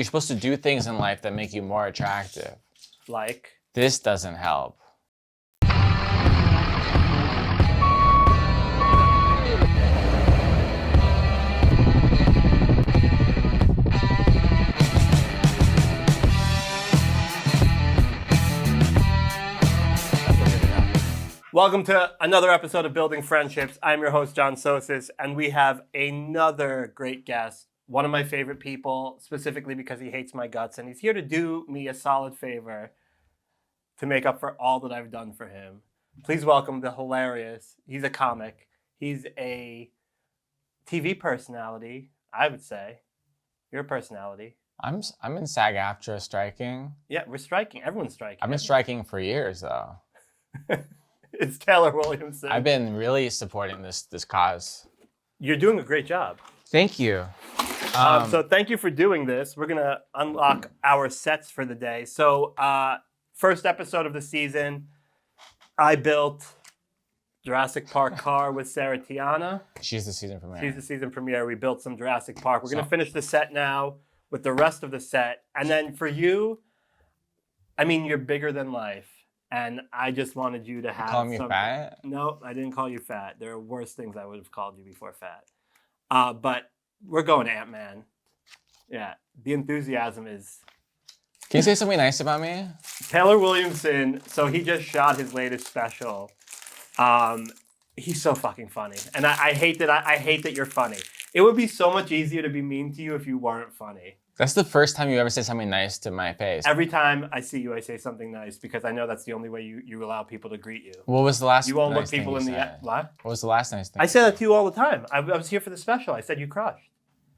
You're supposed to do things in life that make you more attractive. Like? This doesn't help. Welcome to another episode of Building Friendships. I'm your host, John Sosis, and we have another great guest, one of my favorite people, specifically because he hates my guts, and he's here to do me a solid favor to make up for all that I've done for him. Please welcome the hilarious, he's a comic, he's a TV personality, I would say. You're a personality. I'm in SAG-AFTRA striking. Yeah, we're striking. Everyone's striking. I've been striking for years, though. It's Taylor Williamson. I've been really supporting this cause. You're doing a great job. Thank you. So thank you for doing this. We're going to unlock our sets for the day. So first episode of the season, I built Jurassic Park car with Sarah Tiana. She's the season premiere. She's the season premiere. We built some Jurassic Park. We're going to finish the set now with the rest of the set. And then for you, I mean, you're bigger than life. And I just wanted you to have You call me fat? No, I didn't call you fat. There are worse things I would have called you before fat. But we're going Ant-Man. Yeah, the enthusiasm is... Can you say something nice about me? Taylor Williamson, so he just shot his latest special. He's so fucking funny. And I hate that you're funny. It would be so much easier to be mean to you if you weren't funny. That's the first time you ever said something nice to my face. Every time I see you, I say something nice because I know that's the only way you allow people to greet you. What was the last You won't nice look people thing in you the... said? What? What was the last nice thing? I say that to you all the time. I was here for the special. I said you crushed.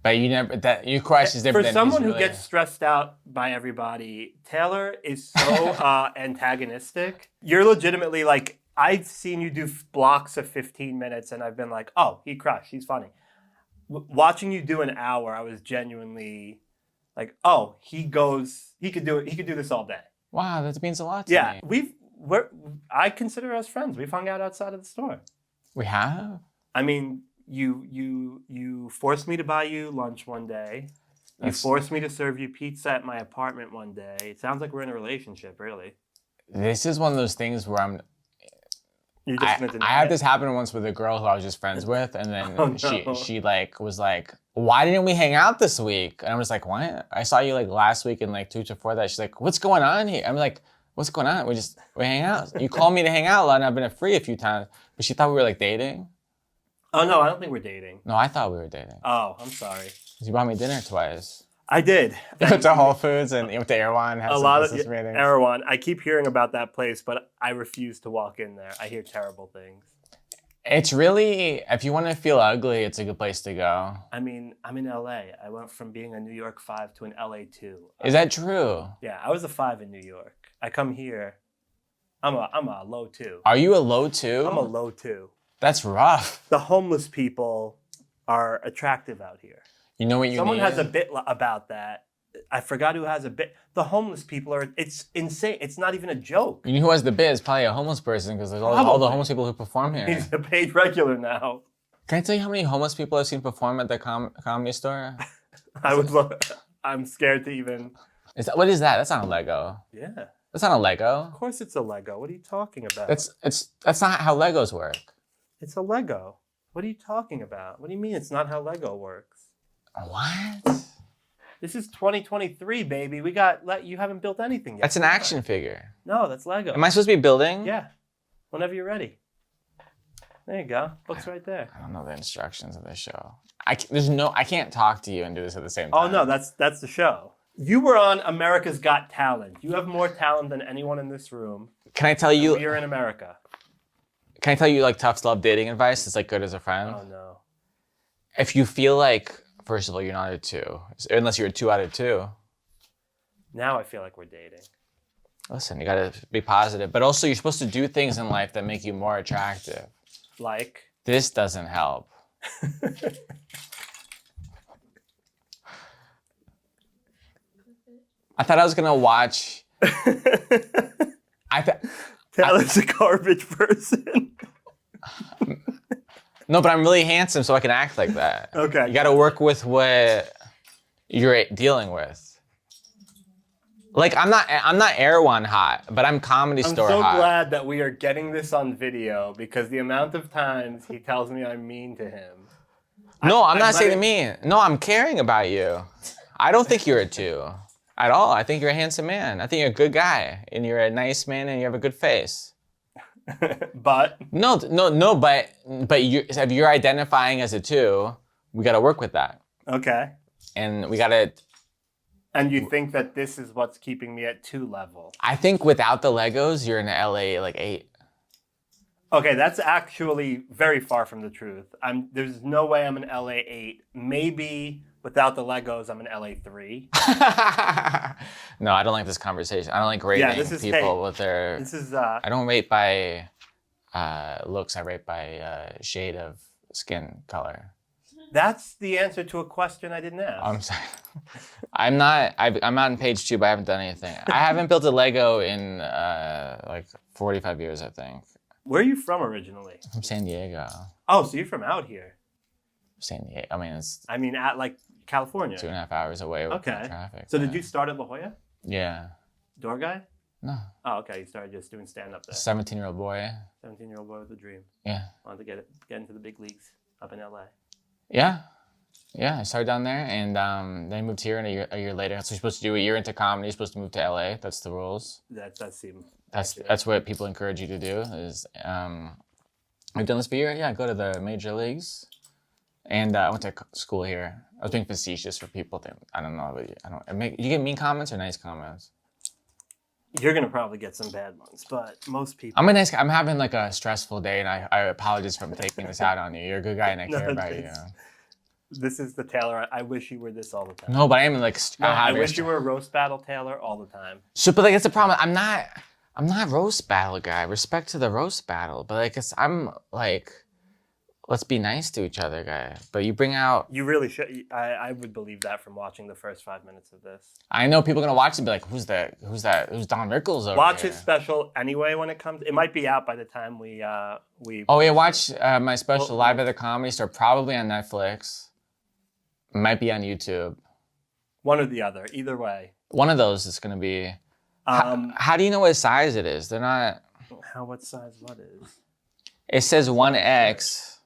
But you never... You crush is different For than someone he's who really... gets stressed out by everybody, Taylor is so antagonistic. You're legitimately like... I've seen you do blocks of 15 minutes and I've been like, oh, he crushed. He's funny. Watching you do an hour, I was genuinely... like, oh, he could do it. He could do this all day. Wow, that means a lot to me. I consider us friends. We've hung out outside of the store. We have? I mean, you forced me to buy you lunch one day. You forced me to serve you pizza at my apartment one day. It sounds like we're in a relationship, really. This is one of those things where I had this happen once with a girl who I was just friends with, and then she like was like, "Why didn't we hang out this week?" And I was like, "What? I saw you like last week and like 2 weeks before that." She's like, "What's going on here?" I'm like, "What's going on? We hang out. You called me to hang out a lot, and I've been free a few times." But she thought we were like dating. Oh no, I don't think we're dating. No, I thought we were dating. Oh, I'm sorry. You bought me dinner twice. I did. You went to Whole Foods and you went to Erewhon. Had a some lot of business meetings. Erewhon. I keep hearing about that place, but I refuse to walk in there. I hear terrible things. It's really, if you want to feel ugly, it's a good place to go. I mean, I'm in LA. I went from being a New York 5 to an LA 2. Is that true? Yeah, I was a 5 in New York. I come here. I'm a low 2. Are you a low 2? I'm a low 2. That's rough. The homeless people are attractive out here. You know what you Someone need? has a bit about that. I forgot who has a bit. The homeless people are, it's insane. It's not even a joke. You know who has the bit? It's probably a homeless person because there's all the homeless people who perform here. He's a paid regular now. Can I tell you how many homeless people I've seen perform at the comedy store? I'm scared to even. What is that? That's not a Lego. Yeah. That's not a Lego. Of course it's a Lego. What are you talking about? That's not how Legos work. It's a Lego. What are you talking about? What do you mean it's not how Lego works? What? This is 2023, baby. You haven't built anything yet. That's an action figure. No, that's Lego. Am I supposed to be building? Yeah. Whenever you're ready. There you go. Book's right there. I don't know the instructions of this show. I can't talk to you and do this at the same time. Oh no, that's the show. You were on America's Got Talent. You have more talent than anyone in this room. Can I tell you? You're in America. Can I tell you like tough love dating advice? It's like good as a friend. Oh no. If you feel like, first of all, you're not a 2, unless you're a 2 out of 2. Now I feel like we're dating. Listen, you gotta be positive, but also you're supposed to do things in life that make you more attractive. Like? This doesn't help. I thought I was gonna watch. Taylor's a garbage person. No, but I'm really handsome, so I can act like that. Okay. You got to work with what you're dealing with. Like I'm not Erewhon hot, but I'm Comedy Store hot. I'm so glad that we are getting this on video because the amount of times he tells me I'm mean to him. No, I'm not saying mean. No, I'm caring about you. I don't think you're a 2 at all. I think you're a handsome man. I think you're a good guy, and you're a nice man, and you have a good face. But but you, if you're identifying as a 2, we got to work with that. Okay. And we got to. And you think that this is what's keeping me at 2 level? I think without the Legos, you're in LA like 8. Okay, that's actually very far from the truth. There's no way I'm an LA 8. Maybe without the Legos, I'm an LA 3. No, I don't like this conversation. I don't like rating people with their. This is. I don't rate by looks. I rate by shade of skin color. That's the answer to a question I didn't ask. I'm sorry. I'm not on page 2, but I haven't done anything. I haven't built a Lego in like 45 years, I think. Where are you from originally? From San Diego. Oh, so you're from out here? San Diego. I mean, it's. I mean, at like California. 2.5 hours away with okay. traffic. So did you start at La Jolla? Yeah. Door guy? No. Oh, okay. You started just doing stand-up there. 17-year-old boy. 17-year-old boy with a dream. Yeah. Wanted to get into the big leagues up in LA. Yeah. Yeah, I started down there, and then I moved here, and a year later, so you're supposed to do a year into comedy. You're supposed to move to LA. That's the rules. That's what people encourage you to do. Is I've done this for a year. Yeah, go to the major leagues, and I went to school here. I was being facetious for people. I don't know. You get mean comments or nice comments? You're gonna probably get some bad ones, but most people. I'm a nice guy. I'm having like a stressful day, and I apologize for taking this out on you. You're a good guy, and I care about you. This is the Taylor. I wish you were this all the time. No, but I am like. I wish you were a roast battle Taylor all the time. So, but like, it's a problem. I'm not roast battle guy. Respect to the roast battle, but like, I'm like, let's be nice to each other, guy. But you bring out. You really should. I would believe that from watching the first 5 minutes of this. I know people are gonna watch and be like, who's that? Who's Don Rickles over Watch here? his special anyway when it comes. It might be out by the time we. Oh yeah, watch my special live at the Comedy Store. Probably on Netflix. Might be on YouTube. One or the other. Either way. One of those is gonna be. How do you know what size it is? They're not. What size what is? It says 1X.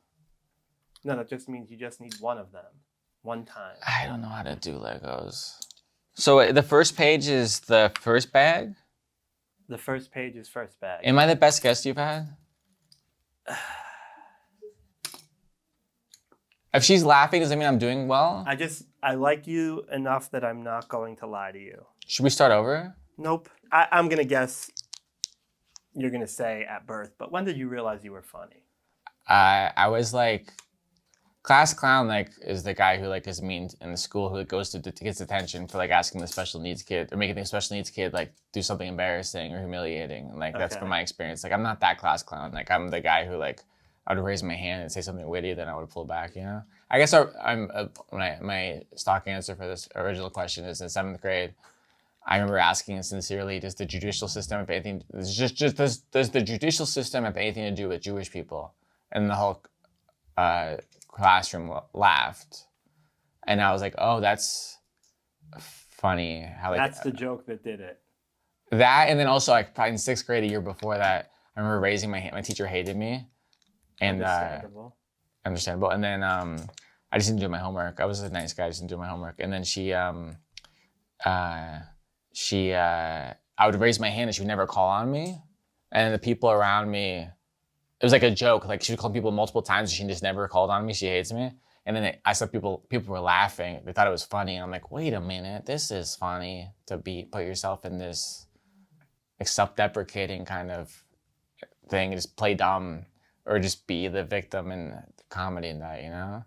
No, that just means you just need one of them. One time. I don't know how to do Legos. So the first page is the first bag? The first page is first bag. Am I the best guest you've had? If she's laughing, does that mean I'm doing well? I like you enough that I'm not going to lie to you. Should we start over? Nope. I'm going to guess you're going to say at birth, but when did you realize you were funny? I was like, class clown like is the guy who like is mean in the school who goes to gets attention for like asking the special needs kid or making the special needs kid like do something embarrassing or humiliating. And, like that's from my experience. Like I'm not that class clown. Like I'm the guy who like I would raise my hand and say something witty, then I would pull back. You know. I guess my stock answer for this original question is in 7th grade. I remember asking sincerely, does the judicial system have anything? Does the judicial system have anything to do with Jewish people? And the whole classroom laughed, and I was like, "Oh, that's funny." How like, that's the joke that did it. That, and then also like probably in 6th grade, a year before that, I remember raising my hand. My teacher hated me, and understandable. And then I just didn't do my homework. I was a nice guy. I just didn't do my homework. And then I would raise my hand and she would never call on me. And the people around me, it was like a joke. Like she would call people multiple times and she just never called on me. She hates me. And then I saw people were laughing. They thought it was funny. And I'm like, wait a minute, this is funny to put yourself in this like self-deprecating kind of thing and just play dumb or just be the victim in comedy and that, you know?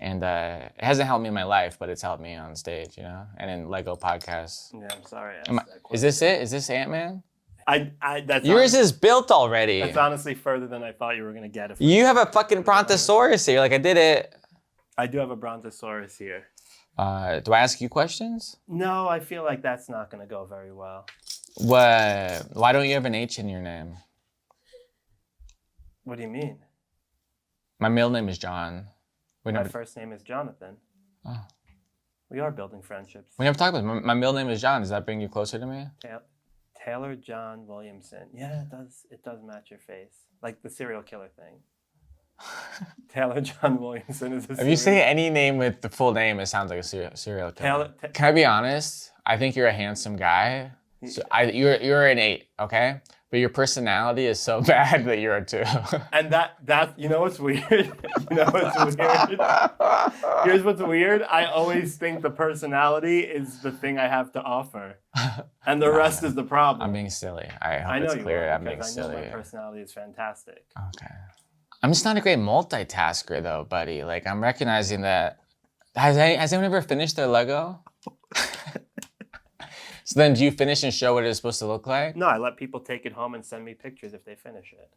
And it hasn't helped me in my life, but it's helped me on stage, you know, and in Lego podcasts. Yeah, I'm sorry. Is this it? Is this Ant-Man? That's yours is built already. That's honestly further than I thought you were gonna get. You have a fucking Brontosaurus here. Like I did it. I do have a Brontosaurus here. Do I ask you questions? No, I feel like that's not gonna go very well. What? Why don't you have an H in your name? What do you mean? My middle name is John. My first name is Jonathan. Oh. We are building friendships. We never talked about it. My middle name is John. Does that bring you closer to me? Taylor John Williamson. Yeah, it does. It does match your face, like the serial killer thing. Taylor John Williamson is. If you say any name with the full name, it sounds like a serial killer. Can I be honest? I think you're a handsome guy. So you're an 8, okay? But your personality is so bad that you're a 2. And that you know what's weird? Here's what's weird. I always think the personality is the thing I have to offer, and the rest is the problem. I'm being silly. I hope it's clear. I'm being silly. I know my personality is fantastic. Okay. I'm just not a great multitasker though, buddy. Like I'm recognizing that. Has anyone ever finished their Lego? So then do you finish and show what it's supposed to look like? No, I let people take it home and send me pictures if they finish it.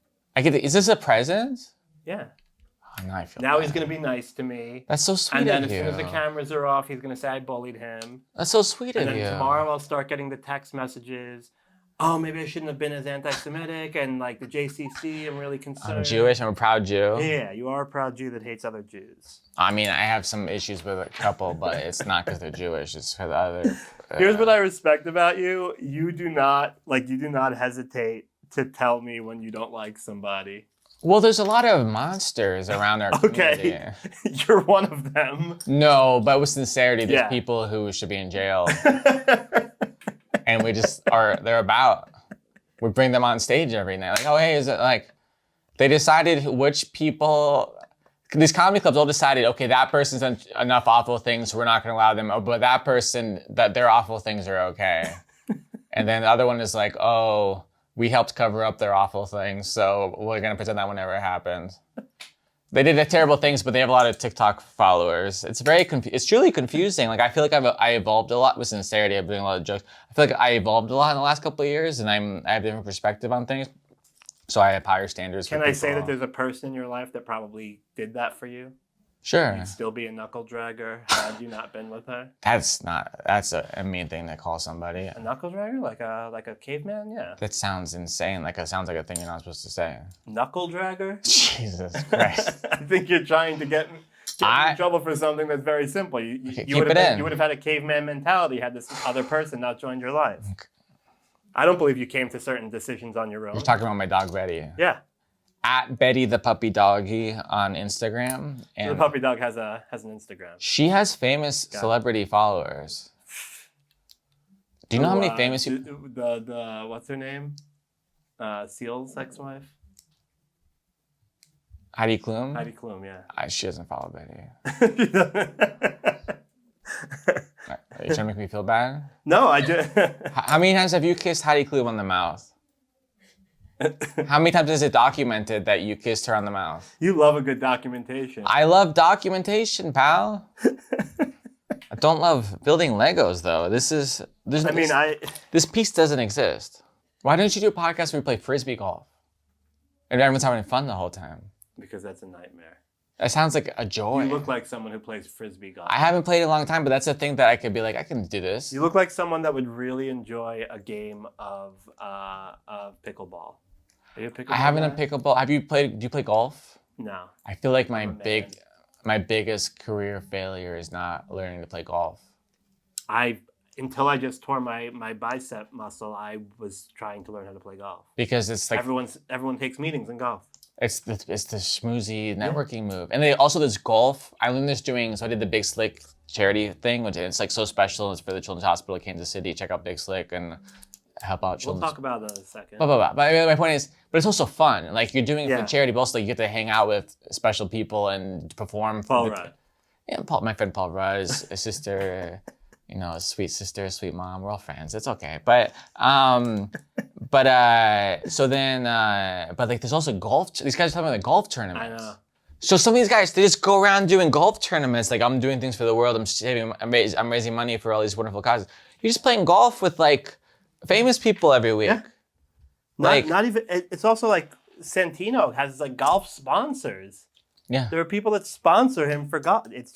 Is this a present? Yeah. Oh, now I feel Now bad. he's going to be nice to me. That's so sweet of you. And then you. as soon as the cameras are off, he's going to say I bullied him. That's so sweet of you. And then tomorrow I'll start getting the text messages. Oh, maybe I shouldn't have been as anti-Semitic, and like the JCC, I'm really concerned. I'm Jewish, I'm a proud Jew. Yeah, you are a proud Jew that hates other Jews. I mean, I have some issues with a couple, but it's not because they're Jewish, it's for the other. Here's what I respect about you. You do not hesitate to tell me when you don't like somebody. Well, there's a lot of monsters around our community. Okay, you're one of them. No, but with sincerity, there's people who should be in jail. And we just we bring them on stage every night. Like, oh, hey, is it like, they decided which people, these comedy clubs all decided, okay, that person's done enough awful things, so we're not going to allow them. Oh, but that person, that their awful things are okay. And then the other one is like, oh, we helped cover up their awful things, so we're going to pretend that one never happened. They did terrible things, but they have a lot of TikTok followers. It's it's truly confusing. Like I feel like I evolved a lot with sincerity. I've been doing a lot of jokes. I feel like I evolved a lot in the last couple of years, and I have a different perspective on things. So I have higher standards. Can I say that there's a person in your life that probably did that for you? Sure. You'd still be a knuckle dragger had you not been with her. That's a mean thing to call somebody. A knuckle dragger, like a caveman, yeah. That sounds insane. It sounds like a thing you're not supposed to say. Knuckle dragger? Jesus Christ. I think you're trying to get me in trouble for something that's very simple. You would have had a caveman mentality had this other person not joined your life. Okay. I don't believe you came to certain decisions on your own. You're talking about my dog Betty. Yeah. At Betty the Puppy Doggy on Instagram. And the puppy dog has an Instagram. She has famous celebrity followers. Do you know how many famous people? The what's her name? Seal's ex-wife. Heidi Klum? Heidi Klum, yeah. She doesn't follow Betty. Are you trying to make me feel bad? No, I just... How many times have you kissed Heidi Klum on the mouth? How many times is it documented that you kissed her on the mouth? You love a good documentation. I love documentation, pal. I don't love building Legos, though. This piece doesn't exist. Why don't you do a podcast where we play Frisbee golf? And everyone's having fun the whole time. Because that's a nightmare. That sounds like a joy. You look like someone who plays Frisbee golf. I haven't played in a long time, but that's a thing that I could be like, I can do this. You look like someone that would really enjoy a game of pickleball. Are you a pickleball? I haven't guy? a pickleball. Do you play golf? No. I feel like my biggest career failure is not learning to play golf. Until I just tore my bicep muscle, I was trying to learn how to play golf. Because it's like everyone takes meetings in golf. It's the schmoozy networking move. And there's golf. I learned this I did the Big Slick charity thing, which it's like so special. It's for the Children's Hospital of Kansas City. Check out Big Slick and help out children. We'll talk about that in a second. But my point is, but it's also fun. Like you're doing it for charity, but also you get to hang out with special people and perform. Paul Rudd. Yeah, my friend Paul Rudd, his sister, a sweet sister, sweet mom. We're all friends. It's okay. But there's also golf. These guys are talking about the golf tournaments. I know. So some of these guys, they just go around doing golf tournaments. Like I'm doing things for the world. I'm raising money for all these wonderful causes. You're just playing golf with like famous people every week. Yeah. Not even. It's also like Santino has like golf sponsors. Yeah. There are people that sponsor him for golf. It's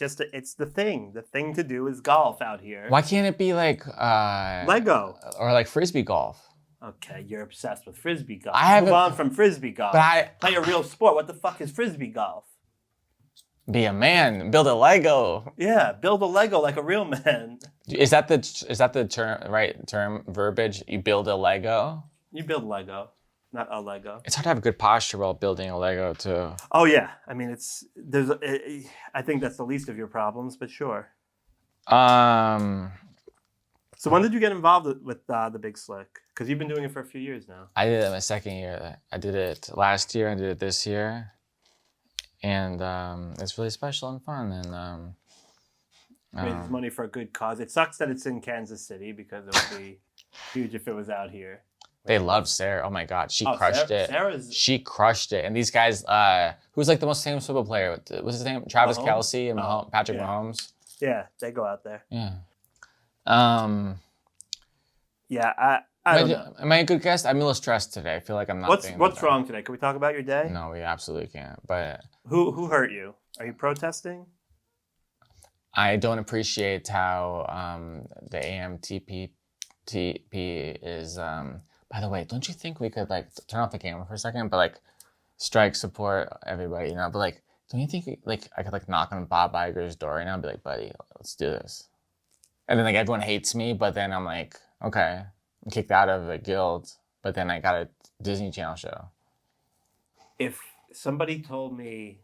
the thing. The thing to do is golf out here. Why can't it be like Lego or like Frisbee golf? Okay, you're obsessed with Frisbee golf. Move on from Frisbee golf. But play a real sport. What the fuck is Frisbee golf? Be a man. Build a Lego. Yeah, build a Lego like a real man. Is that the right term verbiage? You build a Lego. You build Lego, not a Lego. It's hard to have good posture while building a Lego too. Oh yeah, I mean I think that's the least of your problems, but sure. So when did you get involved with the Big Slick? Because you've been doing it for a few years now. I did it my second year. I did it last year. I did it this year, and it's really special and fun. And raise money for a good cause. It sucks that it's in Kansas City because it would be huge if it was out here. They loved Sarah. Oh my God, she crushed it. She crushed it. And these guys, who's like the most famous football player? What's his name? Travis Kelce and Patrick Mahomes. Yeah, they go out there. Yeah. Yeah, I don't know. Am I a good guest? I'm a little stressed today. I feel like I'm not. What's wrong today? Can we talk about your day? No, we absolutely can't. But who hurt you? Are you protesting? I don't appreciate how the AMTP is. By the way, don't you think we could like turn off the camera for a second, but like strike support everybody, you know? But like, don't you think like I could like knock on Bob Iger's door right now and be like, buddy, let's do this? And then like everyone hates me, but then I'm like, okay, I'm kicked out of the guild, but then I got a Disney Channel show. If somebody told me,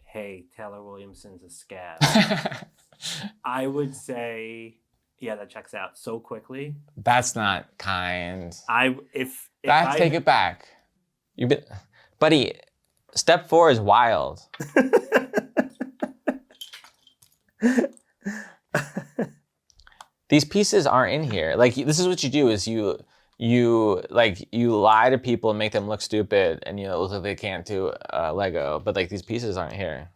hey, Taylor Williamson's a scab, I would say, yeah, that checks out so quickly. That's not kind. Take it back. Buddy, step 4 is wild. These pieces aren't in here. Like, this is what you do is you lie to people and make them look stupid and look like they can't do Lego, but like these pieces aren't here.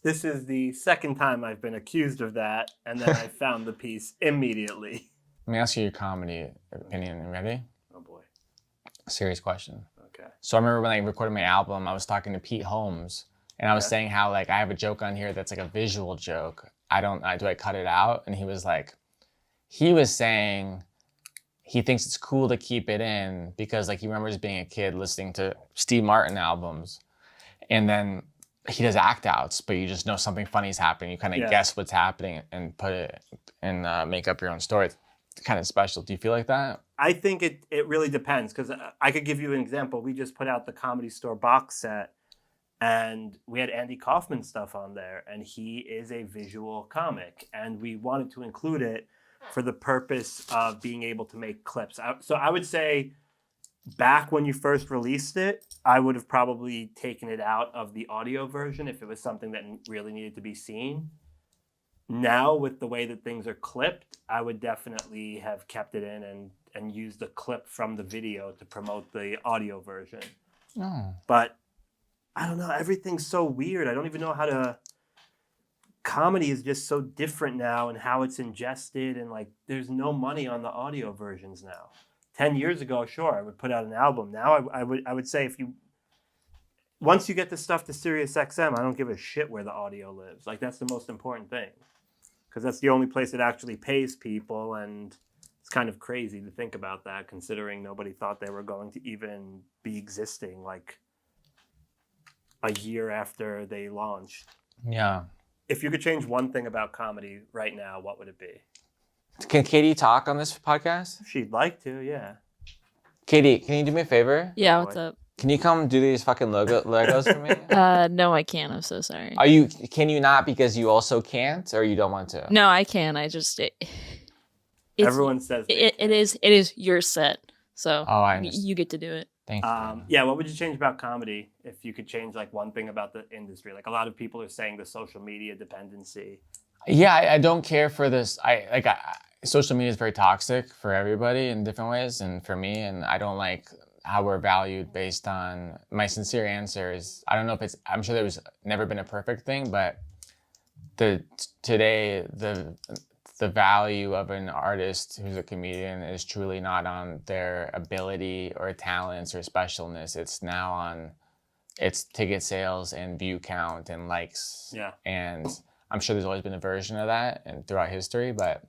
This is the second time I've been accused of that, and then I found the piece immediately. Let me ask you your comedy opinion. You ready? Oh boy. Serious question. Okay. So I remember when I recorded my album, I was talking to Pete Holmes, and I was saying how like I have a joke on here that's like a visual joke. Do I cut it out? And he was saying he thinks it's cool to keep it in because like he remembers being a kid listening to Steve Martin albums, and then he does act outs, but you just know something funny is happening. You kind of guess what's happening and put it and make up your own story. It's kind of special. Do you feel like that? I think it really depends because I could give you an example. We just put out the Comedy Store box set and we had Andy Kaufman stuff on there, and he is a visual comic, and we wanted to include it for the purpose of being able to make clips. So I would say back when you first released it, I would have probably taken it out of the audio version if it was something that really needed to be seen. Now, with the way that things are clipped, I would definitely have kept it in and used the clip from the video to promote the audio version. Oh. But I don't know. Everything's so weird. I don't even know how to... Comedy is just so different now and how it's ingested, and like there's no money on the audio versions now. 10 years ago, sure, I would put out an album. Now I would say once you get the stuff to SiriusXM, I don't give a shit where the audio lives. Like that's the most important thing. Because that's the only place that actually pays people, and it's kind of crazy to think about that considering nobody thought they were going to even be existing like a year after they launched. Yeah. If you could change one thing about comedy right now, what would it be? Can Katie talk on this podcast? If she'd like to, yeah. Katie, can you do me a favor? Yeah, what's up? Can you come do these fucking Legos for me? No, I can't. I'm so sorry. Can you not because you also can't, or you don't want to? No, I can. I just everyone says it is your set, so you get to do it. Thank you. Yeah, what would you change about comedy if you could change like one thing about the industry? Like a lot of people are saying the social media dependency. Yeah, I don't care for this. Social media is very toxic for everybody in different ways, and for me, and I don't like how we're valued based on. My sincere answer is I don't know if I'm sure there's never been a perfect thing, but today the value of an artist who's a comedian is truly not on their ability or talents or specialness. It's now on its ticket sales and view count and likes. Yeah. And I'm sure there's always been a version of that and throughout history, but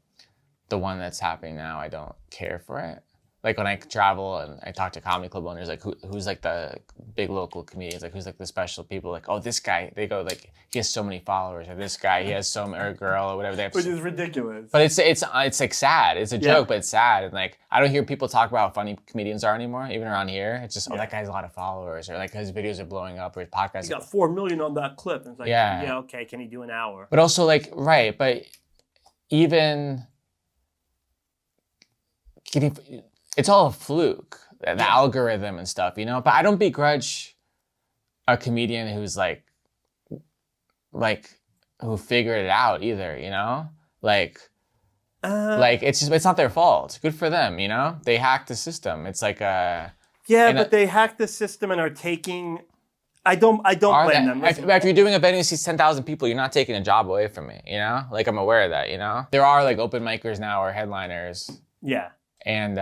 the one that's happening now, I don't care for it. like when I travel and I talk to comedy club owners, like who's like the big local comedians, like who's like the special people, like, oh, this guy, they go like, he has so many followers, or this guy, he has so many, or girl, or whatever. They have Which is ridiculous. But it's like sad. It's a joke, but it's sad. And like, I don't hear people talk about how funny comedians are anymore, even around here. It's just, oh, that guy has a lot of followers, or like his videos are blowing up, or his podcast. He got 4 million on that clip. And it's like, yeah, okay, can he do an hour? But also like, right, but even it's all a fluke, the algorithm and stuff, you know? But I don't begrudge a comedian who's like who figured it out either, you know? Like it's not their fault. Good for them, you know? They hacked the system. It's like a... Yeah, but they hacked the system and are taking... I don't blame them. If you're doing a venue that sees 10,000 people, you're not taking a job away from me, you know? Like, I'm aware of that, you know? There are like open micers now or headliners. Yeah. And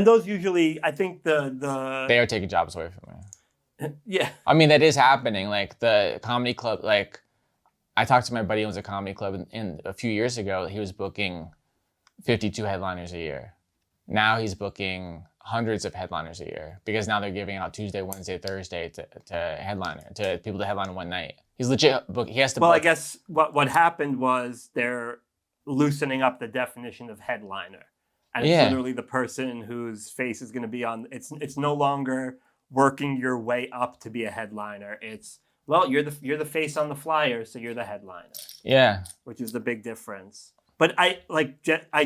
those usually, I think the they are taking jobs away from me. Yeah. I mean, that is happening. Like the comedy club, like I talked to my buddy who owns a comedy club and a few years ago, he was booking 52 headliners a year. Now he's booking hundreds of headliners a year because now they're giving out Tuesday, Wednesday, Thursday to people to headline in one night. He's legit he has to Well, I guess what happened was they're loosening up the definition of headliner. And it's literally the person whose face is going to be on. It's no longer working your way up to be a headliner. It's, well, you're the face on the flyer, so you're the headliner. Yeah, which is the big difference. But I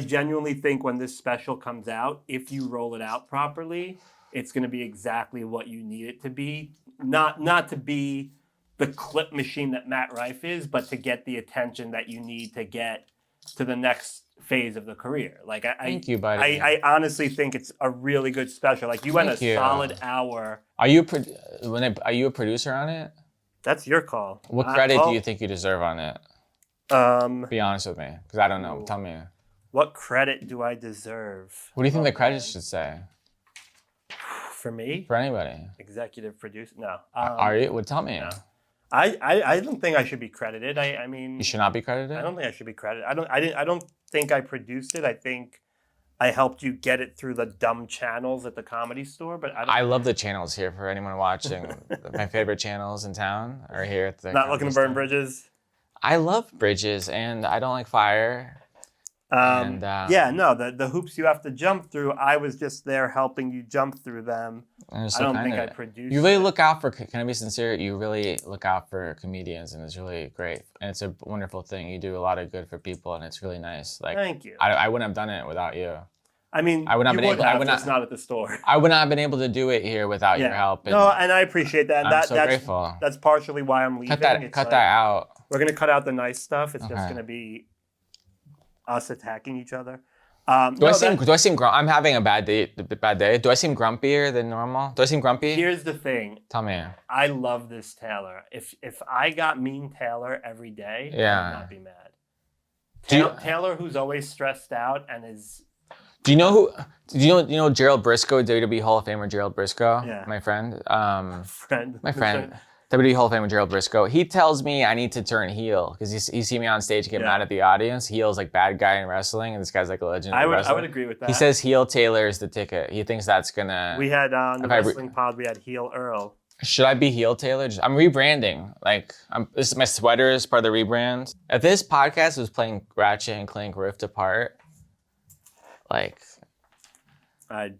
genuinely think when this special comes out, if you roll it out properly, it's going to be exactly what you need it to be. Not to be the clip machine that Matt Rife is, but to get the attention that you need to get to the next phase of the career. Like thank you, buddy. I honestly think it's a really good special. Like you went a solid hour. Are you a producer on it? That's your call. What credit do you think you deserve on it? Be honest with me, because I don't know. Tell me. What credit do I deserve? What do you think the credits should say? For me? For anybody? Executive producer? No. Are you? Well, tell me. No. I don't think I should be credited. I mean, you should not be credited. I don't think I should be credited. I don't think I produced it. I think I helped you get it through the dumb channels at the Comedy Store. But I love the channels here for anyone watching. My favorite channels in town are here at the. Not looking to burn bridges. I love bridges and I don't like fire. The hoops you have to jump through, I was just there helping you jump through them. I don't think I produced You really look out for, can I be sincere? You really look out for comedians and it's really great. And it's a wonderful thing. You do a lot of good for people and it's really nice. Like, thank you. I wouldn't have done it without you. I mean, I would not not at the store. I would not have been able to do it here without your help. And I appreciate that. I'm so grateful. That's partially why I'm leaving. Cut that out. We're going to cut out the nice stuff. It's just going to be us attacking each other. Do I seem grumpy? I'm having a bad day. Do I seem grumpier than normal? Do I seem grumpy? Here's the thing. Tell me. I love this Taylor. If I got mean Taylor every day, I would not be mad. Taylor, who's always stressed out and is... Do you know Gerald Briscoe, WWE Hall of Famer Gerald Briscoe? Yeah. My friend. My friend. WWE Hall of Famer Gerald Briscoe. He tells me I need to turn heel because he see me on stage get mad at the audience. Heel is like bad guy in wrestling, and this guy's like a legend. I would agree with that. He says heel Taylor is the ticket. He thinks that's gonna. We had on the wrestling pod. We had heel Earl. Should I be heel Taylor? I'm rebranding. Like this is my sweater is part of the rebrand. If this podcast was playing Ratchet and Clank Rift Apart, like. that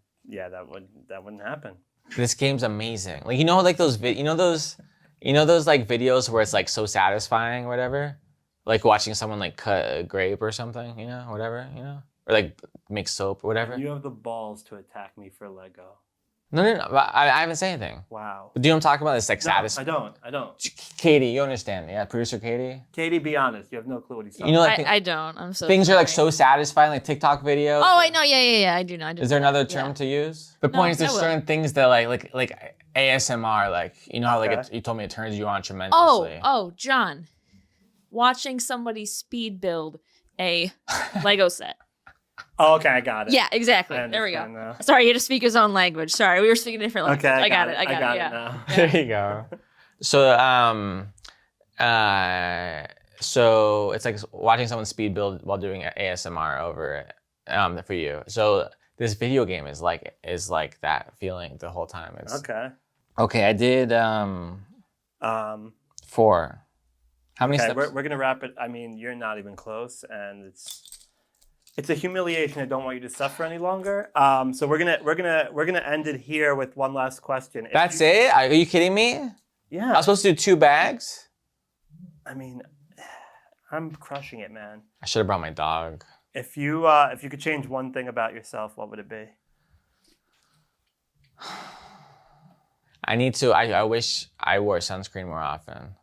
wouldn't happen. This game's amazing. Like like those like videos where it's like so satisfying or whatever? Like watching someone like cut a grape or something, whatever, Or like make soap or whatever. You have the balls to attack me for Lego. No. I haven't said anything. Wow. But do you know what I'm talking about? It's like satisfying. I don't. Katie, you understand. Yeah, producer Katie. Katie, be honest. You have no clue what he's talking about. Like I don't. I'm so things sorry. are like so satisfying, like TikTok videos. Oh, I know. Yeah. I do know. Is there another term to use? The point is there's certain things that like ASMR, like how like you told me it turns you on tremendously. Oh, John, watching somebody speed build a Lego set. Oh, okay, I got it. Yeah, exactly. There we go. Now. Sorry, he had to speak his own language. Sorry, we were speaking different language. Okay, I got it. Now. Yeah. There you go. So it's like watching someone speed build while doing ASMR over for you. So this video game is like that feeling the whole time. It's Okay, I did 4. How many okay, steps? we're gonna wrap it. I mean, you're not even close, and it's a humiliation. I don't want you to suffer any longer. So we're gonna end it here with one last question. That's it? Are you kidding me? Yeah. I was supposed to do 2 bags? I mean, I'm crushing it, man. I should have brought my dog. If you could change one thing about yourself, what would it be? I wish I wore sunscreen more often.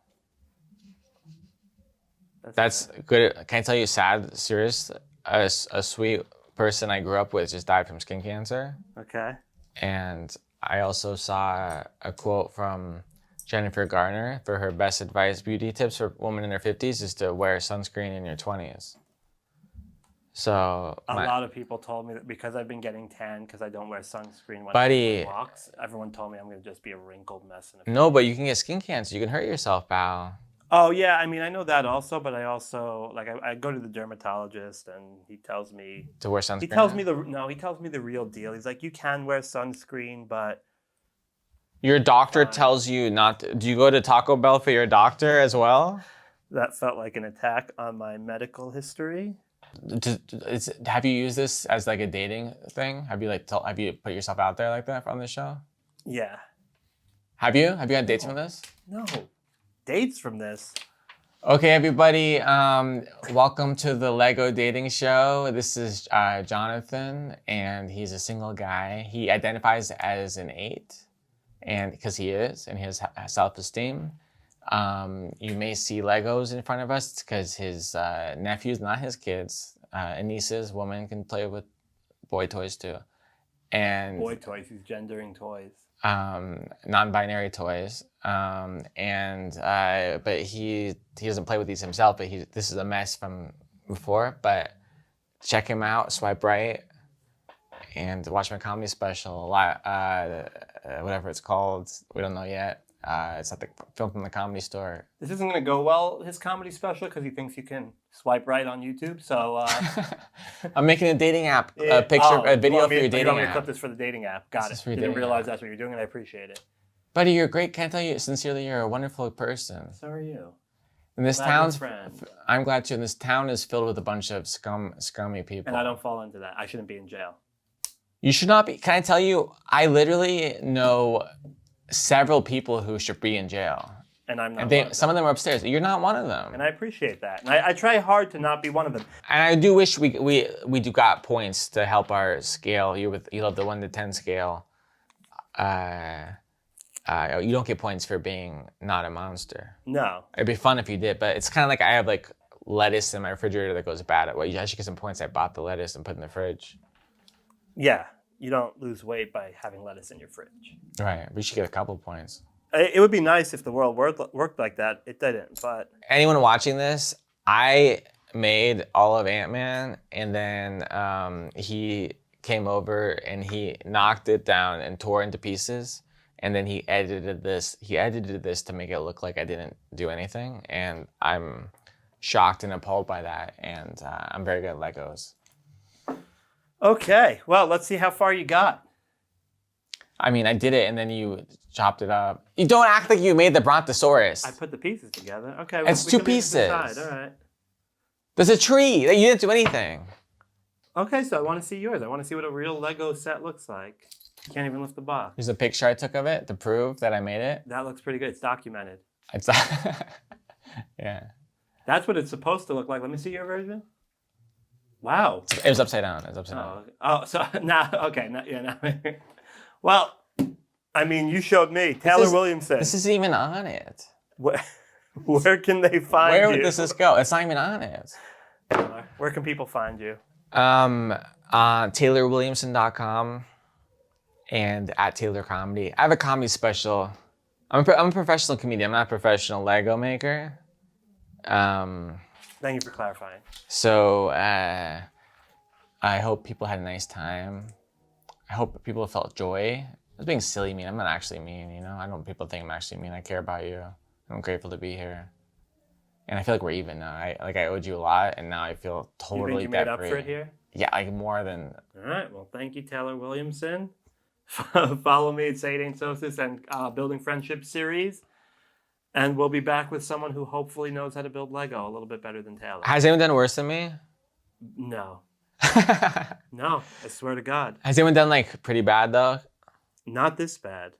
That's good. Can I tell you serious? A sweet person I grew up with just died from skin cancer. Okay. And I also saw a quote from Jennifer Garner for her best advice beauty tips for women in their 50s is to wear sunscreen in your 20s. So a lot of people told me that because I've been getting tan because I don't wear sunscreen when I walks, everyone told me I'm going to just be a wrinkled mess. No, but you can get skin cancer. You can hurt yourself, pal. Oh, yeah. I mean, I know that also, but I also, like, I go to the dermatologist and he tells me... To wear sunscreen? He tells me the real deal. He's like, you can wear sunscreen, but... Your doctor tells you not to... Do you go to Taco Bell for your doctor as well? That felt like an attack on my medical history. Have you used this as like a dating thing? Have you put yourself out there like that on the show? Yeah. Have you? Have you had dates from this? No. Dates from this? Okay, everybody. Welcome to the Lego Dating Show. This is Jonathan, and he's a single guy. He identifies as an 8, and because he is, and he has self-esteem. You may see Legos in front of us because his nephews, not his kids, and nieces, women can play with boy toys too. And boy toys, he's gendering toys. Non-binary toys. But he doesn't play with these himself, but this is a mess from before. But check him out, swipe right, and watch my comedy special, whatever it's called. We don't know yet. It's at the film from the Comedy Store. This isn't going to go well, his comedy special, because he thinks you can swipe right on YouTube. So I'm making a dating app, a video for your dating app. You want me to clip this for the dating app? Got it. Didn't realize that's what you're doing, and I appreciate it. Buddy, you're great. Can I tell you sincerely, you're a wonderful person. So are you. And this town's, I'm glad too. And this town is filled with a bunch of scummy people. And I don't fall into that. I shouldn't be in jail. You should not be. Can I tell you? I literally know several people who should be in jail. And I'm not. Some of them are upstairs. You're not one of them. And I appreciate that. And I try hard to not be one of them. And I do wish we do got points to help our scale. You have the 1 to 10 scale. You don't get points for being not a monster. No. It'd be fun if you did, but it's kind of like I have like lettuce in my refrigerator that goes bad. Well, I should get some points. I bought the lettuce and put in the fridge. Yeah. You don't lose weight by having lettuce in your fridge. Right. We should get a couple points. It would be nice if the world worked like that. It didn't, but... Anyone watching this, I made all of Ant-Man, and then he came over and he knocked it down and tore into pieces, and then he edited this to make it look like I didn't do anything, and I'm shocked and appalled by that, and I'm very good at Legos. Okay, well, let's see how far you got. I mean, I did it, and then you chopped it up. You don't act like you made the Brontosaurus. I put the pieces together. Okay, well, it's 2 pieces. All right. There's a tree. You didn't do anything. Okay, so I want to see yours. I want to see what a real Lego set looks like. You can't even lift the box. Here's a picture I took of it to prove that I made it. That looks pretty good. It's documented. It's yeah. That's what it's supposed to look like. Let me see your version. Wow. It was upside down. Oh, so now, okay. Now. Well, I mean, you showed me. Taylor Williamson. This isn't even on it. Where can they find you? Where would this go? It's not even on it. Where can people find you? TaylorWilliamson.com and at Taylor Comedy. I have a comedy special. I'm a professional comedian. I'm not a professional Lego maker. Thank you for clarifying. So I hope people had a nice time. I hope people felt joy. I was being silly mean. I'm not actually mean, you know? I don't want people to think I'm actually mean. I care about you. I'm grateful to be here. And I feel like we're even now. I owed you a lot, and now I feel totally debt-free. You think you made up for it here? Yeah, like more than. All right. Well, thank you, Taylor Williamson. Follow me at Say It Ain't Sosis and Building Friendship series. And we'll be back with someone who hopefully knows how to build Lego a little bit better than Taylor. Has anyone done worse than me? No. No, I swear to God. Has anyone done like pretty bad though? Not this bad.